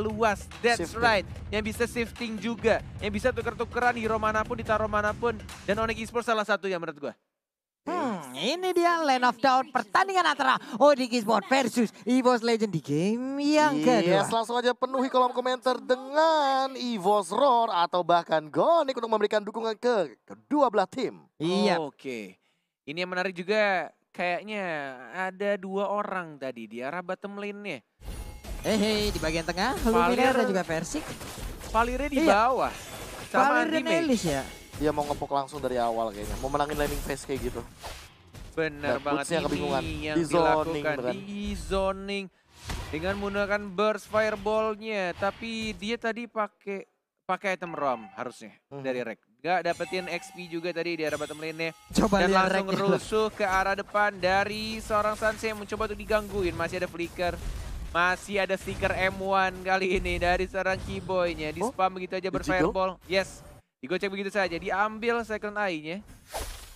luas. That's Shifting. right. Yang bisa shifting juga. Yang bisa tuker-tukeran hero manapun, ditaruh manapun. Dan Onyx Esports salah satunya menurut gue. Ini dia Land of Dawn, pertandingan antara Onyx Esports versus EVOS Legend di game yang kedua. Yes, langsung aja penuhi kolom komentar dengan EVOS Roar atau bahkan Gonic untuk memberikan dukungan ke kedua belah tim. Iya. Oke. Ini yang menarik juga. Kayaknya ada 2 orang tadi di arah bottom lane-nya. Hei, di bagian tengah, Luminar dan juga Versik. Valirnya di Iya. bawah. Sama Valir dan Anti-Mage. Elis ya. Dia mau ngepok langsung dari awal kayaknya. Mau menangin laning phase kayak gitu. Benar Dan banget, Boots-nya kebingungan. ini yang Di zoning, dilakukan. beneran. Di zoning. Dengan menggunakan burst fireball-nya. Tapi dia tadi pakai item ROM harusnya dari Rek. Gak dapetin XP juga tadi di arah bottom lane-nya. Coba Dan lihat langsung Reknya. rusuh ke arah depan dari seorang Sanse yang mencoba untuk digangguin. Masih ada flicker. Masih ada stiker M1 kali ini dari seorang Keyboy-nya. Di spam begitu aja berfireball. Yes. Digocek begitu saja. Diambil second eye-nya.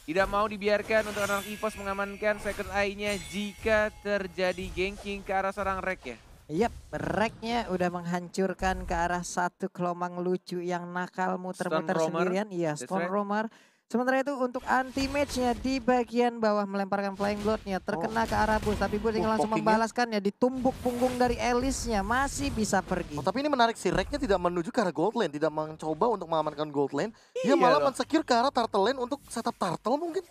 Tidak mau dibiarkan untuk anak EVOS mengamankan second eye-nya jika terjadi ganking ke arah seorang Rek ya. Yap, Reknya udah menghancurkan ke arah satu kelomang lucu yang nakal muter-muter Stone Roamer. sendirian. Iya, That's Stone right. Roamer. Sementara itu untuk anti-match-nya di bagian bawah melemparkan Flying Blood-nya terkena ke arah Bus. Tapi Bus yang langsung pokingnya. membalaskannya, ditumbuk punggung dari Elis-nya, masih bisa pergi. Oh, tapi ini menarik sih, Reknya tidak menuju ke arah gold lane, tidak mencoba untuk mengamankan gold lane. Dia Iya malah loh. men-secure ke arah turtle lane untuk setup turtle mungkin.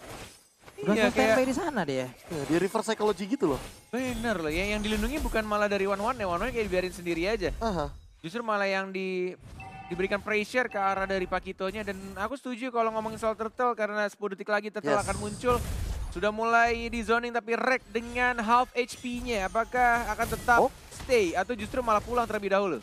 Udah Iya, standby di sana dia. Ya, dia reverse psychology gitu loh. Bener loh ya, yang dilindungi bukan malah dari one-one ya, one-one kayak dibiarin sendiri aja. Aha. Justru malah yang diberikan pressure ke arah dari Pakitonya. Dan aku setuju kalau ngomongin soal Turtle karena 10 detik lagi Turtle Yes. akan muncul. Sudah mulai di zoning tapi Rek dengan half HP-nya. Apakah akan tetap stay atau justru malah pulang terlebih dahulu?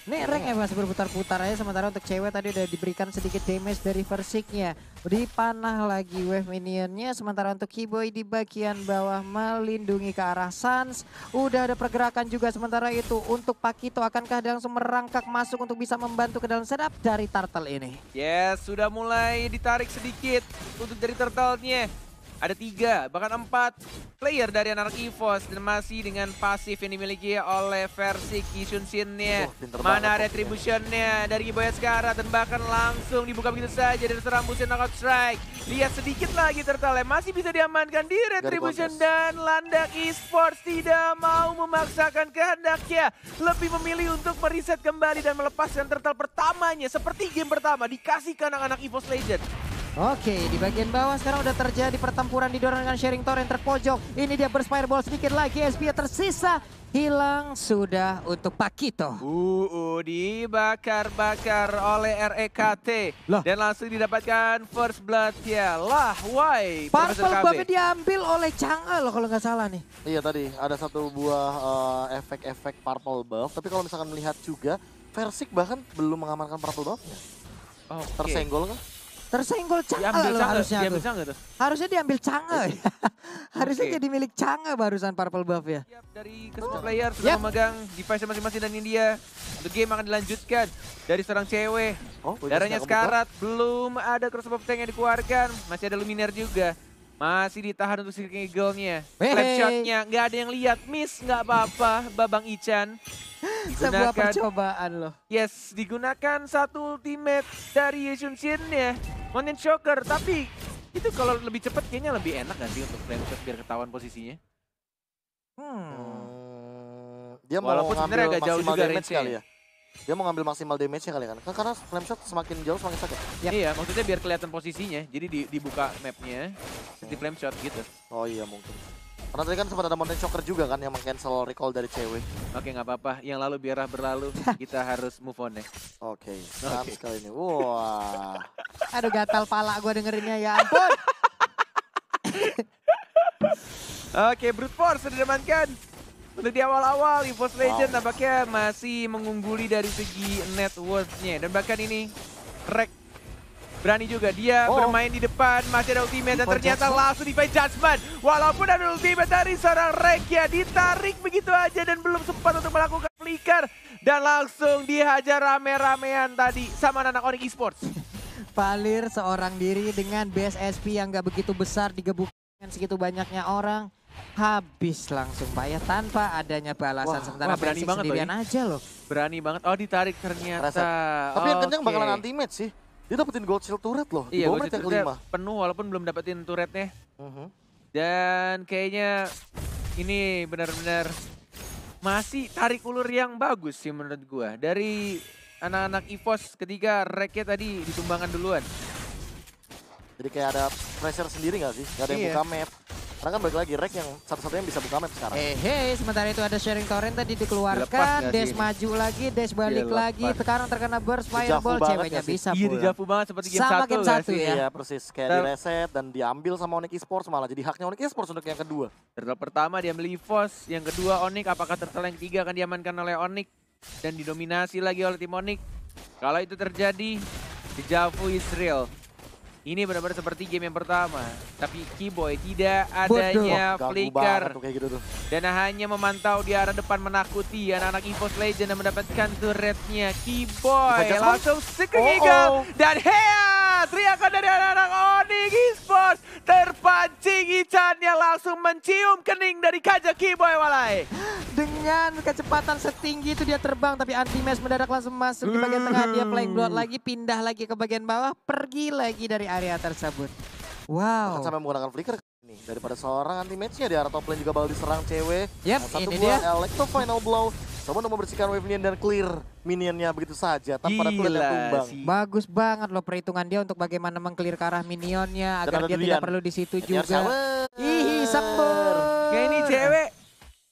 Nih Rek masih berputar-putar aja, sementara untuk cewek tadi udah diberikan sedikit damage dari Versiknya. Dipanah lagi wave minionnya, sementara untuk Keyboy di bagian bawah melindungi ke arah Sans. Udah ada pergerakan juga sementara itu untuk Pakito, akankah dia langsung merangkak masuk untuk bisa membantu ke dalam setup dari Turtle ini? Yes, sudah mulai ditarik sedikit untuk dari Turtle-nya. Ada 3, bahkan 4 player dari anak EVOS dan masih dengan pasif yang dimiliki oleh versi Kishunshin-nya. Pinter Mana banget retribution-nya dari Kiboya sekarang dan bahkan langsung dibuka begitu saja dari seorang Busen knockout strike. Lihat sedikit lagi Turtle masih bisa diamankan di retribution kontes. dan Landak Esports tidak mau memaksakan kehendaknya. Lebih memilih untuk mereset kembali dan melepaskan Turtle pertamanya seperti game pertama dikasih ke anak-anak EVOS Legend. Oke, di bagian bawah sekarang udah terjadi pertempuran didorong dengan sharing torrent terpojok. Ini dia burst fireball sedikit lagi, SP tersisa. Hilang sudah untuk Pakito. Dibakar-bakar oleh REKT. Lah. Dan langsung didapatkan first blood ya. Lah, why? Profesor Purple KB. buff diambil oleh Chang'e loh kalau nggak salah nih. Iya tadi ada satu buah efek-efek purple buff. Tapi kalau misalkan melihat juga, Versik bahkan belum mengamankan purple buff-nya. Oke. Tersenggol kan? Tersenggol Chang'e Diambil loh Chang'e, harusnya diambil tuh. Chang'e tuh. Harusnya diambil Chang'e. Harusnya Oke. jadi milik Chang'e barusan purple buff ya. Siap dari kesemua player sudah Yap. memegang device masing-masing dan India. The game akan dilanjutkan dari seorang cewek. Oh, Darahnya Witness-nya kebuka. sekarat, belum ada crossbow tank yang dikeluarkan. Masih ada Luminaire juga. Masih ditahan untuk si Eagle-nya. Wey. Flap shot-nya nggak ada yang lihat. Miss nggak apa-apa, Babang Ichan. Sebuah Digunakan, percobaan loh. yes, digunakan satu ultimate dari Yeshunshin-nya. Mountain Shocker, tapi itu kalau lebih cepat kayaknya lebih enak gak sih untuk flame shot biar ketahuan posisinya? Dia mau Walaupun sebenarnya ngambil agak jauh maksimal juga damage range-nya kali ya. Dia mau ngambil maksimal damage-nya kali kan. Karena flame shot semakin jauh semakin sakit. Yap. Iya, maksudnya biar kelihatan posisinya. Jadi dibuka map-nya, terus di flame shot gitu. Oh iya mungkin. Karena tadi kan sempat ada Mountain Shocker juga kan yang meng-cancel recall dari cewek. Oke, nggak apa-apa. Yang lalu biarlah berlalu. Kita harus move on ya. Oke, Sans kali ini. Wah. Aduh gatal pala gue dengerinnya ya ampun. Oke, Brute Force sudah diamankan. Untuk di awal-awal, EVOS Legend nampaknya masih mengungguli dari segi net worth-nya. Dan bahkan ini, Rek berani juga. Dia bermain di depan, masih ada ultimate. Dan ternyata langsung Divine Judgment. Walaupun ada ultimate dari seorang Rek ya, ditarik begitu aja dan belum sempat untuk melakukan flicker. Dan langsung dihajar rame-ramean tadi sama anak Onyx Esports. Valir seorang diri dengan base SP yang gak begitu besar digebuk dengan segitu banyaknya orang. habis langsung Pak ya, tanpa adanya balasan. Sementara berani Persik banget loh sendirian aja loh. Berani banget. Oh ditarik ternyata. Reset. Tapi yang kencang Oke. bakalan anti-match sih. Dia dapetin gold shield turret loh. Di Iya, bawah gol match yang turretnya kelima. penuh walaupun belum dapetin turretnya. Mhm. Dan kayaknya ini benar-benar masih tarik ulur yang bagus sih menurut gua. Dari anak-anak EVOS ketika reknya tadi ditumbangkan duluan. Jadi kayak ada pressure sendiri gak sih? Gak ada yang Iya. buka map. Karena kan balik lagi Rek yang satu-satunya yang bisa buka map sekarang. Sementara itu ada sharing torrent tadi Dilepas dikeluarkan, nggak Dash sih? maju lagi, Dash balik Dilepas. lagi, sekarang terkena burst Dejavu fireball, banget ceweknya nggak sih? bisa Iya pulang. dijavu banget seperti game Sama 1 game nggak satu sih? ya. Iya persis, kayak Ter- di reset dan diambil sama Onyx Esports malah jadi haknya Onyx Esports untuk yang kedua. Turtle pertama diambil EVOS, yang kedua Onyx, apakah turtle yang ketiga akan diamankan oleh Onyx dan didominasi lagi oleh tim Onyx? Kalau itu terjadi, Dejavu Israel. Ini benar-benar seperti game yang pertama, tapi Keyboy tidak adanya Ganggu flicker banget tuh kayak gitu tuh. dan hanya memantau di arah depan menakuti anak-anak EVOS Legend dan mendapatkan turretnya. Keyboy Dibaca langsung Seeking Eagle dan Hea, teriakan dari anak-anak Onyx Esports, terpancing icannya langsung mencium kening dari Kaja Keyboy walai. Dengan kecepatan setinggi itu dia terbang, tapi anti-match mendadak langsung masuk di bagian tengah, dia flying blood lagi, pindah lagi ke bagian bawah, pergi lagi dari area tersebut. Wow. Bahkan sampai menggunakan flicker nih. Daripada seorang anti-matchnya di arah top lane juga bakal diserang cewek. Yap, Nah, satu ini buah dia. Electro Final Blow. Coba untuk membersihkan wave minion dan clear minionnya begitu saja tanpa ada turret yang tumbang. sih. Bagus banget loh perhitungan dia untuk bagaimana meng-clear ke arah minionnya Dan agar ada dia Durian. tidak perlu di situ Nyar juga. shower. Ih, sembur. Kayak ini cewek,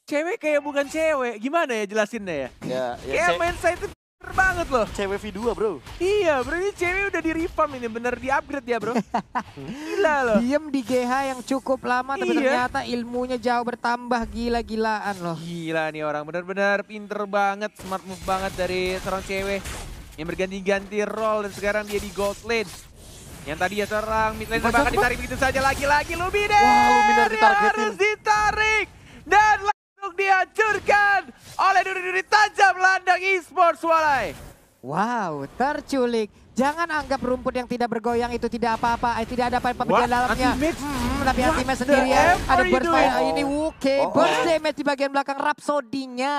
cewek kayak bukan cewek, gimana ya jelasinnya ya? Ya Kayak main saya itu banget loh. cewek V2 bro. Iya bro, ini cewek udah di reform ini, bener di upgrade ya bro. Gila loh. Diem di GH yang cukup lama tapi Iya. ternyata ilmunya jauh bertambah gila-gilaan loh. Gila nih orang, bener-bener pinter banget, smart move banget dari seorang cewek yang berganti-ganti role dan sekarang dia di gold lane. Yang tadi ya serang mid lane bahkan ditarik begitu saja lagi-lagi Luminar. Wah, Luminar yang ditargetin. harus ditarik dan langsung dihancurkan oleh duri-duri tajam Ladang Esports walai. Wow, terculik. Jangan anggap rumput yang tidak bergoyang itu tidak apa-apa, tidak ada apa-apa di What? dalamnya. Anti-match? Tapi What anti-match the sendirian, F ada are you burst doing? fire ini oke. Oh, oh. Burst damage di bagian belakang Rhapsody-nya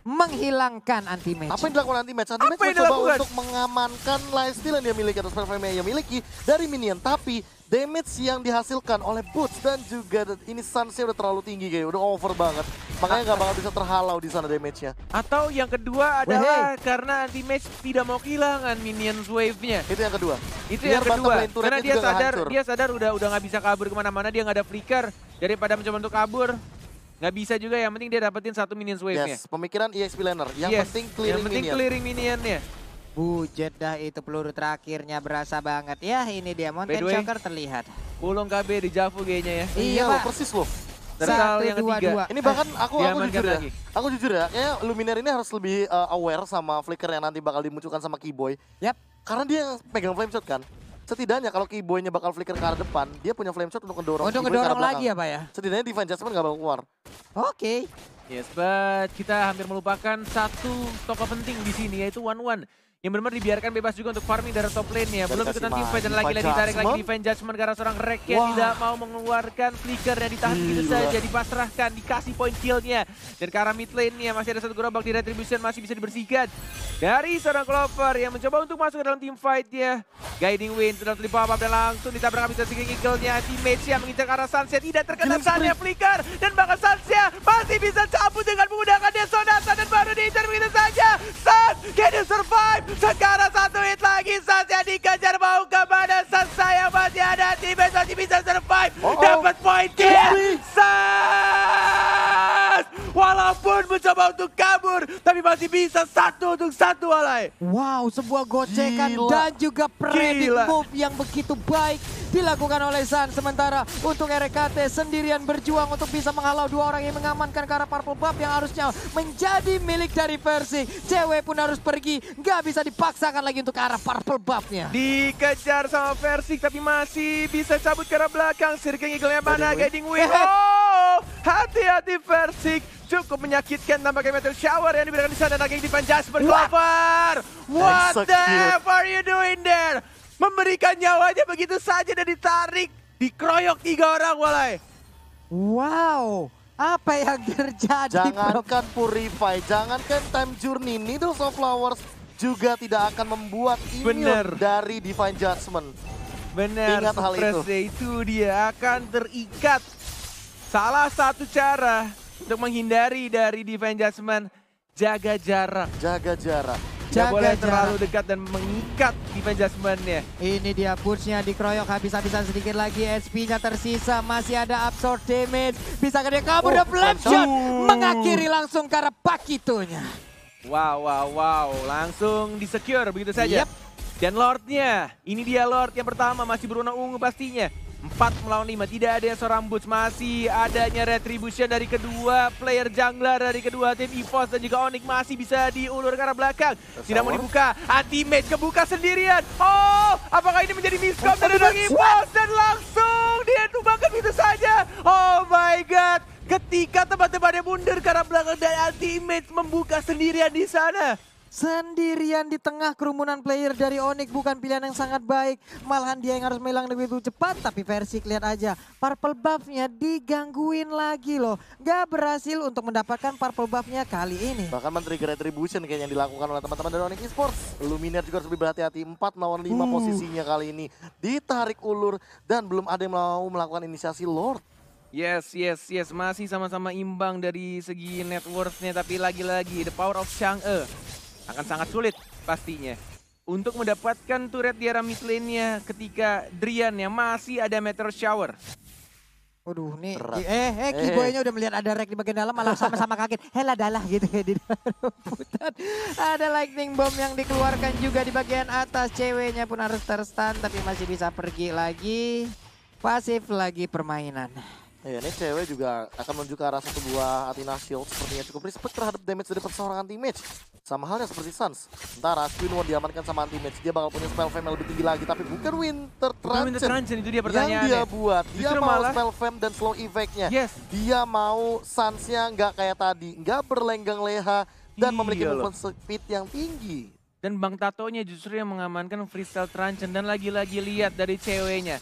menghilangkan anti-match. Apa yang dilakukan anti-match? Anti-match Apa yang mencoba dilakukan? untuk mengamankan lifesteal yang dia miliki atau spell frame yang dia miliki dari minion. Tapi damage yang dihasilkan oleh Boots dan juga ini Sunsnya udah terlalu tinggi kayak udah over banget. Makanya nggak bakal bisa terhalau di sana damage-nya. Atau yang kedua adalah karena anti-match tidak mau kehilangan minions wave-nya. Itu yang kedua. Itu Biar yang kedua, bottom lane turretnya karena dia juga nggak sadar, hancur. udah nggak bisa kabur kemana-mana, dia nggak ada flicker. Daripada mencoba untuk kabur, nggak bisa juga, yang penting dia dapetin satu minions wave-nya. Yes, pemikiran EXP laner. Yang Yes, penting yang clearing penting minion. clearing minionnya. Bujet dah itu peluru terakhirnya berasa banget. Ya ini dia Mountain By the way, Shocker terlihat. Pulung KB di Javu kayaknya ya. Iya, loh, Pak. persis loh. Turtle yang ketiga. Ini bahkan aku diamankan jujur ya. lagi. Aku jujur ya, kayaknya Luminar ini harus lebih aware sama flicker yang nanti bakal dimunculkan sama Keyboy. Yap. Karena dia yang pegang flame shot kan. Setidaknya kalau Keyboy-nya bakal flicker ke arah depan, dia punya flame shot untuk ngedorong Untuk Keyboy ke arah ngedorong lagi belakang. ya Pak ya? Setidaknya Divine Judgment gak bakal keluar. Oke. Yes, but kita hampir melupakan satu tokoh penting di sini, yaitu One yang benar-benar dibiarkan bebas juga untuk farming dari top lane-nya. Belum Dikasih ikutan team main fight dan lagi-lagi Divine ditarik lagi Judgment. Divine Judgment karena seorang Rek yang Wah. tidak mau mengeluarkan flicker yang ditahan begitu Gila. saja, dipasrahkan, dikasih point kill-nya. Dan ke arah mid lane-nya masih ada satu gerobak di retribution, masih bisa dibersihkan dari seorang Clover yang mencoba untuk masuk ke dalam team fight-nya. Guiding Wind sudah terlibat apa dan langsung ditabrak habis Seeking Eagle-nya. Teammates yang mengincar ke arah Sunset, tidak terkena Killing Sunnya flicker dan bahkan Sunnya masih bisa cabut dengan menggunakan Desonata dan baru diincar begitu saja. Sun, can you survive? Sekarang satu hit lagi, Sun yang dikejar mau kemana? Sun saya masih ada, teammates masih bisa survive. Oh, oh. Dapat point kill. Killing. Sun, walaupun mencoba untuk kabur, tapi masih bisa satu untuk satu alay. Wow, sebuah gocekan Gila. dan juga predicting Gila. move yang begitu baik dilakukan oleh Sun. Sementara untuk RKT sendirian berjuang untuk bisa menghalau dua orang yang mengamankan ke arah Purple Buff yang harusnya menjadi milik dari Persik. Cewek pun harus pergi, nggak bisa dipaksakan lagi untuk ke arah Purple Buff-nya. Dikejar sama Persik tapi masih bisa cabut ke arah belakang. Seeking Eagle-nya mana? Guiding Guiding Wind. Oh, hati-hati Persik. Cukup menyakitkan tampaknya Meteor Shower yang diberikan di sana lagi Divine Jasper Clover. What the Execute. F are you doing there? Memberikan nyawanya begitu saja dan ditarik. Dikeroyok 3 orang walai. Wow, apa yang terjadi, Bro? Jangankan Purify, jangankan Time Journey, Needles of Flowers juga tidak akan membuat immune dari Divine Judgment. Benar, Ingat hal itu. itu dia akan terikat. Salah satu cara untuk menghindari dari Divine Judgment, jaga jarak. Jaga jarak. Tidak boleh terlalu dekat dan mengikat Divine Judgment-nya. Ini dia push-nya dikeroyok habis-habisan sedikit lagi. SP-nya tersisa, masih ada absorb damage. Bisa dia kabur, flame shot mengakhiri langsung ke arah Pakitonya. Wow. Langsung di-secure begitu saja. Dan Lord-nya, ini dia Lord yang pertama, masih berwarna ungu pastinya. 4 melawan 5, tidak ada seorang Boots, masih adanya retribution dari kedua player jungler dari kedua tim EVOS dan juga Onyx masih bisa diulur ke arah belakang. Tidak mau dibuka, anti-mage kebuka sendirian. Oh, apakah ini menjadi miscom dari EVOS dan langsung dia tumbangkan begitu saja. Oh my god, ketika teman-temannya mundur ke arah belakang dan anti-mage membuka sendirian di sana. Sendirian di tengah kerumunan player dari Onyx bukan pilihan yang sangat baik. Malahan dia yang harus melang lebih cepat. Tapi Versik lihat aja. Purple buff-nya digangguin lagi loh. Gak berhasil untuk mendapatkan purple buff-nya kali ini. Bahkan men-trigger retribution kayaknya yang dilakukan oleh teman-teman dari Onyx Esports. Luminar juga harus lebih berhati-hati. 4 melawan 5 posisinya kali ini. Ditarik ulur dan belum ada yang mau melakukan inisiasi Lord. Yes. Masih sama-sama imbang dari segi net worth-nya. Tapi lagi-lagi the power of Chang'e akan sangat sulit pastinya untuk mendapatkan turret di arah mid lane-nya ketika Drian-nya masih ada Meteor Shower. Waduh nih, Kiboy-nya udah melihat ada rek di bagian dalam malah sama-sama kaget. Hela dalah gitu ya di dalam rumputan. Ada lightning bomb yang dikeluarkan juga di bagian atas. Ceweknya pun harus terstun tapi masih bisa pergi lagi. Pasif lagi permainan. Ya, ini cewek juga akan menuju ke arah satu buah Athena Shield. Sepertinya cukup respect terhadap damage dari seorang anti-mage. Sama halnya seperti Suns. Sementara Queen Ward diamankan sama anti-mage. Dia bakal punya spell fam yang lebih tinggi lagi. Tapi bukan Winter Truncheon Itu dia pertanyaannya. yang dia buat. Dia Justru mau malah spell fam dan slow effect-nya. Yes. Dia mau Suns-nya nggak kayak tadi. Nggak berlenggang leha. Dan memiliki movement speed yang tinggi. Dan Bang Tatonya justru yang mengamankan freestyle Truncheon. Dan lagi-lagi lihat dari ceweknya.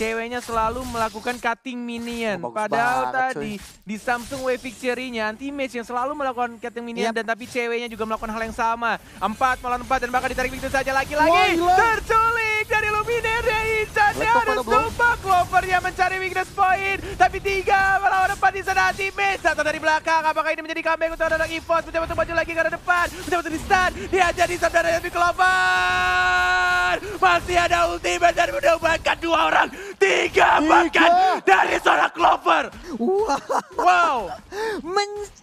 Ceweknya selalu melakukan cutting minion. Padahal tadi di Samsung Wave Victory-nya anti-mage yang selalu melakukan cutting minion. Dan tapi ceweknya juga melakukan hal yang sama. 4 melawan 4 dan bakal ditarik begitu saja lagi-lagi. Terculik dari Luminaire dari Ican. Dia harus tumbang. Clover-nya mencari weakness point. Tapi 3 melawan 4 di sana anti-mage. Satu dari belakang. Apakah ini menjadi comeback untuk anak EVOS? Mencoba untuk maju lagi ke arah depan. Mencoba untuk di-stun. Dia jadi saudara dari Clover. Masih ada ultimate dan menambahkan 2 orang. 3 bahkan dari seorang Clover. Wow.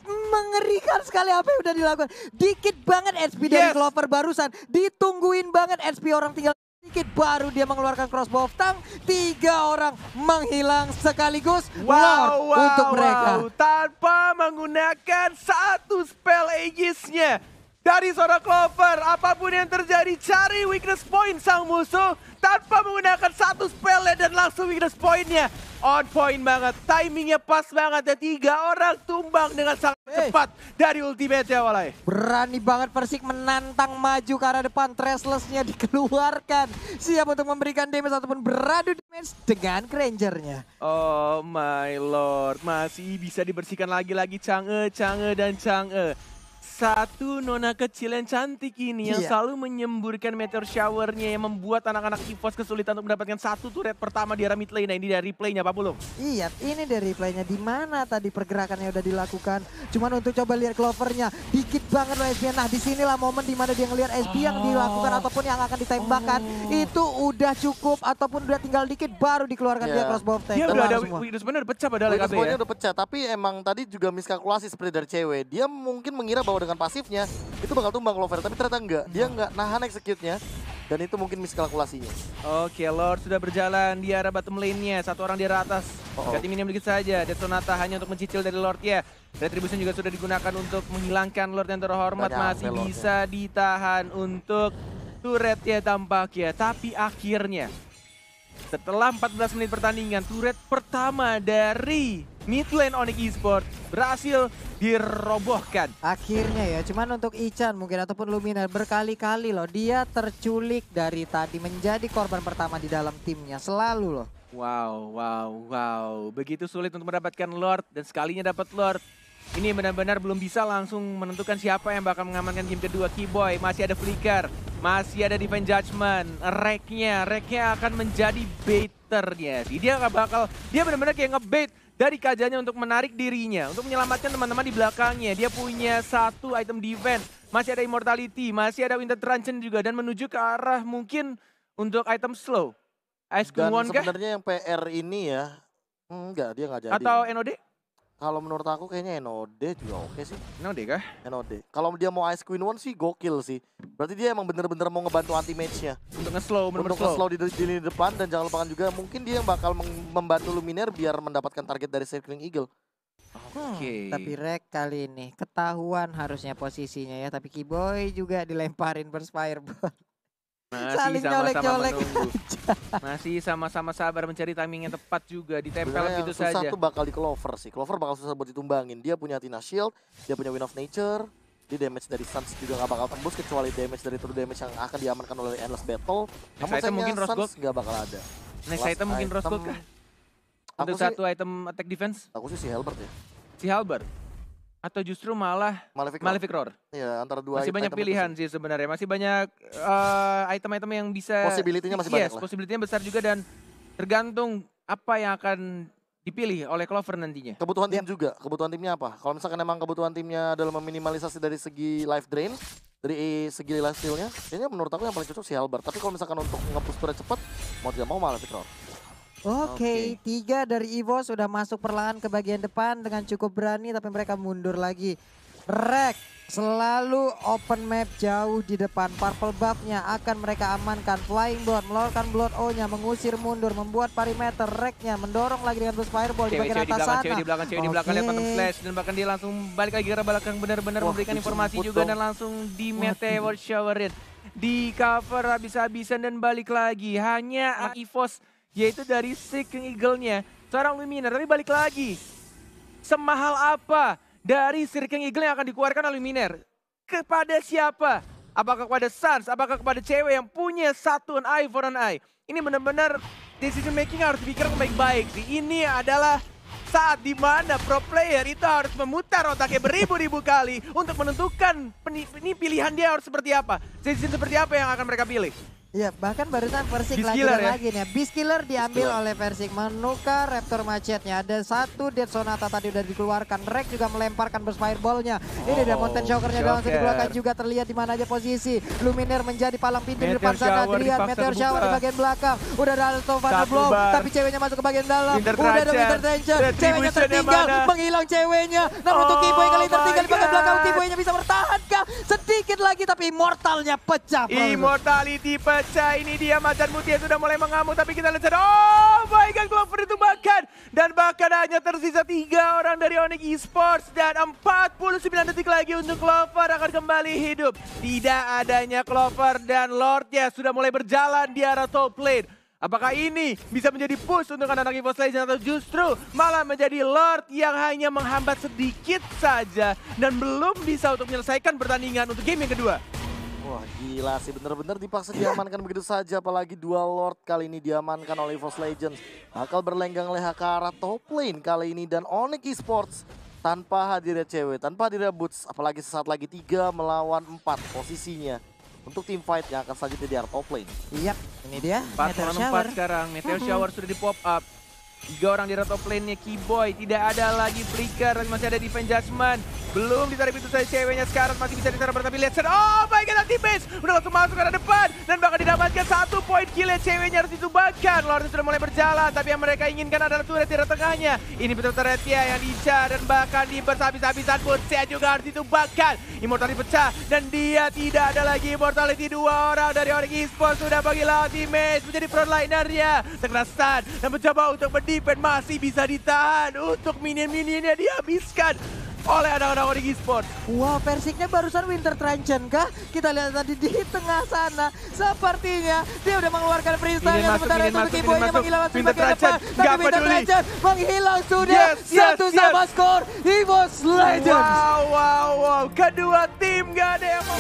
Mengerikan sekali apa yang udah dilakukan. Dikit banget SP dari Clover barusan. Ditungguin banget SP orang tinggal dikit baru dia mengeluarkan crossbow of tongue. 3 orang menghilang sekaligus. Wow, untuk mereka. Tanpa menggunakan satu spell Aegis-nya. Dari seorang Clover, apapun yang terjadi, cari weakness point sang musuh tanpa menggunakan satu spell dan langsung weakness point-nya. On point banget, timingnya pas banget dan 3 orang tumbang dengan sangat cepat dari ultimate-nya Walai. Berani banget Versik menantang maju ke arah depan, Thrashless-nya dikeluarkan. Siap untuk memberikan damage ataupun beradu damage dengan Granger-nya. Oh my lord, masih bisa dibersihkan lagi-lagi Chang'e dan Chang'e. Satu nona kecil yang cantik ini yang selalu menyemburkan meteor shower-nya yang membuat anak-anak EVOS kesulitan untuk mendapatkan satu turret pertama di arah mid lane. Nah, ini dari replaynya Pak Pulung. Iya, ini dari replaynya di mana tadi pergerakannya udah dilakukan. Cuman untuk coba lihat Clover-nya, dikit banget loh SP. Nah, disinilah momen dimana dia ngelihat SP yang dilakukan ataupun yang akan ditembakkan. Itu udah cukup ataupun udah tinggal dikit baru dikeluarkan dia crossbow tank. Dia udah ada weakness point udah pecah padahal weakness point-nya ya. udah pecah, tapi emang tadi juga miskalkulasi seperti dari cewek. Dia mungkin mengira bahwa dengan pasifnya itu bakal tumbang Clover, tapi ternyata enggak. Dia enggak nahan execute-nya dan itu mungkin miskalkulasinya. Oke, Lord sudah berjalan di arah bottom lane-nya. Satu orang di arah atas. Ganti minion begitu saja. Death Sonata hanya untuk mencicil dari Lord ya. Retribution juga sudah digunakan untuk menghilangkan Lord yang terhormat. Masih bisa ditahan untuk turret ya tampaknya. Tapi akhirnya setelah 14 menit pertandingan, turret pertama dari mid lane Onyx Esports berhasil dirobohkan. Akhirnya ya, cuman untuk Ican mungkin ataupun Luminar berkali-kali loh dia terculik dari tadi menjadi korban pertama di dalam timnya selalu loh. Wow. Begitu sulit untuk mendapatkan Lord dan sekalinya dapat Lord. Ini benar-benar belum bisa langsung menentukan siapa yang bakal mengamankan game kedua. Keyboy masih ada Flicker, masih ada Divine Judgment. Reknya akan menjadi baiternya. Dia benar-benar kayak ngebait dari Kajanya untuk menarik dirinya, untuk menyelamatkan teman-teman di belakangnya. Dia punya satu item defense, masih ada Immortality, masih ada Winter Truncheon juga, dan menuju ke arah mungkin untuk item slow. Ice Queen Dan One kah? sebenarnya yang PR ini ya, enggak, dia nggak jadi. Atau NOD? Kalau menurut aku kayaknya NOD juga oke sih. NOD kah? NOD. Kalau dia mau Ice Queen One sih gokil sih. Berarti dia emang bener-bener mau ngebantu anti-match-nya. Untuk nge-slow, Untuk nge-slow di lini depan, dan jangan lupakan juga mungkin dia yang bakal membantu Luminaire biar mendapatkan target dari Circling Eagle. Oke. Tapi Rek kali ini ketahuan harusnya posisinya ya. Tapi Keyboy juga dilemparin burst fireball. Masih Saling sama-sama colek-colek menunggu. Masih sama-sama sabar mencari timing yang tepat juga. Ditempel Sebenarnya gitu yang susah saja. tuh bakal di Clover sih. Clover bakal susah buat ditumbangin. Dia punya Tina Shield, dia punya Wind of Nature. Dia damage dari Suns juga gak bakal tembus kecuali damage dari true damage yang akan diamankan oleh Endless Battle. Namun item mungkin Rose Suns Gold. gak bakal ada. Next Last item mungkin Rose Gold kah? Untuk Aku sih- satu item attack defense? Aku sih si Halbert ya. Si Halbert? Atau justru malah Malefic Roar? Ya, antara dua Masih banyak item itu pilihan sih. sih sebenarnya. Masih banyak item-item yang bisa... Possibility-nya masih banyak lah. Possibility-nya besar juga dan tergantung apa yang akan dipilih oleh Clover nantinya. Kebutuhan tim juga. Kebutuhan timnya apa? Kalau misalkan emang kebutuhan timnya adalah meminimalisasi dari segi life drain, dari segi life steal-nya, kayaknya menurut aku yang paling cocok si Halbert. Tapi kalau misalkan untuk nge-push turret cepat, mau tidak mau Malefic Roar. Oke, 3 dari Evo sudah masuk perlahan ke bagian depan dengan cukup berani tapi mereka mundur lagi. Rek selalu open map jauh di depan. Purple buff-nya akan mereka amankan. Flying Blood mengeluarkan Blood O-nya, mengusir mundur, membuat perimeter. Reknya mendorong lagi dengan burst fireball di bagian atas sana. Cewek di belakang lihat Phantom Flash dan bahkan dia langsung balik lagi ke belakang benar-benar Wah, memberikan informasi dijemput juga dong. dan langsung di meteor showerin. Di cover habis-habisan dan balik lagi. Hanya EVOS yaitu dari Seeking Eagle-nya. Seorang Luminaire tapi balik lagi. Semahal apa dari Seeking Eagle yang akan dikeluarkan oleh Luminaire? Kepada siapa? Apakah kepada Suns? Apakah kepada cewek yang punya satu eye for an eye? Ini benar-benar decision making harus dipikirkan baik-baik sih. Ini adalah saat dimana pro player itu harus memutar otaknya beribu-ribu kali untuk menentukan ini pilihan dia harus seperti apa. Decision seperti apa yang akan mereka pilih. Ya, bahkan barusan Versik Beast lagi Killer dan ya? lagi nih. Beast Killer diambil Beast oleh Versik, menukar Raptor Macetnya. Ada satu Dead Sonata tadi udah dikeluarkan. Rek juga melemparkan burst fireball-nya. Ini ada Mountain Shocker-nya dalam Shocker. dikeluarkan juga terlihat di mana aja posisi. Luminaire menjadi palang pintu di Meteor depan sana. Shower Drian, dipaksa Meteor kebuka. Shower di bagian belakang. Udah ada Alto Thunder Satu Blow, bar. tapi ceweknya masuk ke bagian dalam. Winter Udah ada Truncheon. Winter Truncheon. Ceweknya Retribution-nya tertinggal, mana? menghilang ceweknya. Namun untuk Oh Keyboy kali tertinggal di bagian my belakang. God. Keyboy-nya bisa bertahankah? Sedikit lagi tapi Immortal-nya pecah. Immortality pecah, ini dia Macan Mutia sudah mulai mengamuk tapi kita lihat oh my god Clover itu bahkan hanya tersisa 3 orang dari Onyx Esports dan 49 detik lagi untuk Clover akan kembali hidup. Tidak adanya Clover dan Lordnya sudah mulai berjalan di arah top lane. Apakah ini bisa menjadi push untuk anak-anak EVOS Legends atau justru malah menjadi Lord yang hanya menghambat sedikit saja dan belum bisa untuk menyelesaikan pertandingan untuk game yang kedua? Wah gila sih, bener-bener dipaksa diamankan begitu saja. Apalagi dua Lord kali ini diamankan oleh EVOS Legends. Bakal berlenggang leha ke arah top lane kali ini. Dan Onyx Esports tanpa hadirnya cewek, tanpa hadirnya Boots. Apalagi sesaat lagi 3 melawan 4 posisinya. Untuk team fight yang akan selanjutnya di arah top lane. Iya, ini dia 4 Meteor lawan 4 Shower. sekarang, Meteor Shower sudah di pop up. 3 orang di arah top lane-nya Keyboy, tidak ada lagi Flicker, masih ada Divine Judgment. Belum ditarik pintu saja ceweknya sekarang, masih bisa ditarik tapi lihat oh my god anti-base, udah langsung masuk ke arah depan. Dan bakal didapatkan 1 poin kill ya, ceweknya harus ditumbangkan. Lordnya sudah mulai berjalan, tapi yang mereka inginkan adalah turret di arah tengahnya. Ini betul turretnya yang diincar dan bahkan di habis-habisan pun saya juga harus ditumbangkan. Immortality pecah dan dia tidak ada lagi Immortality. 2 orang dari Onyx Esports sudah bagi lawan teammates menjadi frontlinernya. Terkena stun dan mencoba untuk defense masih bisa ditahan untuk minion-minionnya dihabiskan oleh anak-anak Onyx Esports. Wah, Persiknya barusan Winter Truncheon kah? Kita lihat tadi di tengah sana. Sepertinya dia udah mengeluarkan freestyle Minion yang masuk, sementara minion itu masuk, Keyboy-nya minion masuk. menghilang Winter sebagian depan. Truncheon, Tapi nggak Winter peduli. Truncheon menghilang sudah. Yes, yes, Satu yes. sama skor EVOS Legends. Wow. Kedua tim gak ada yang mau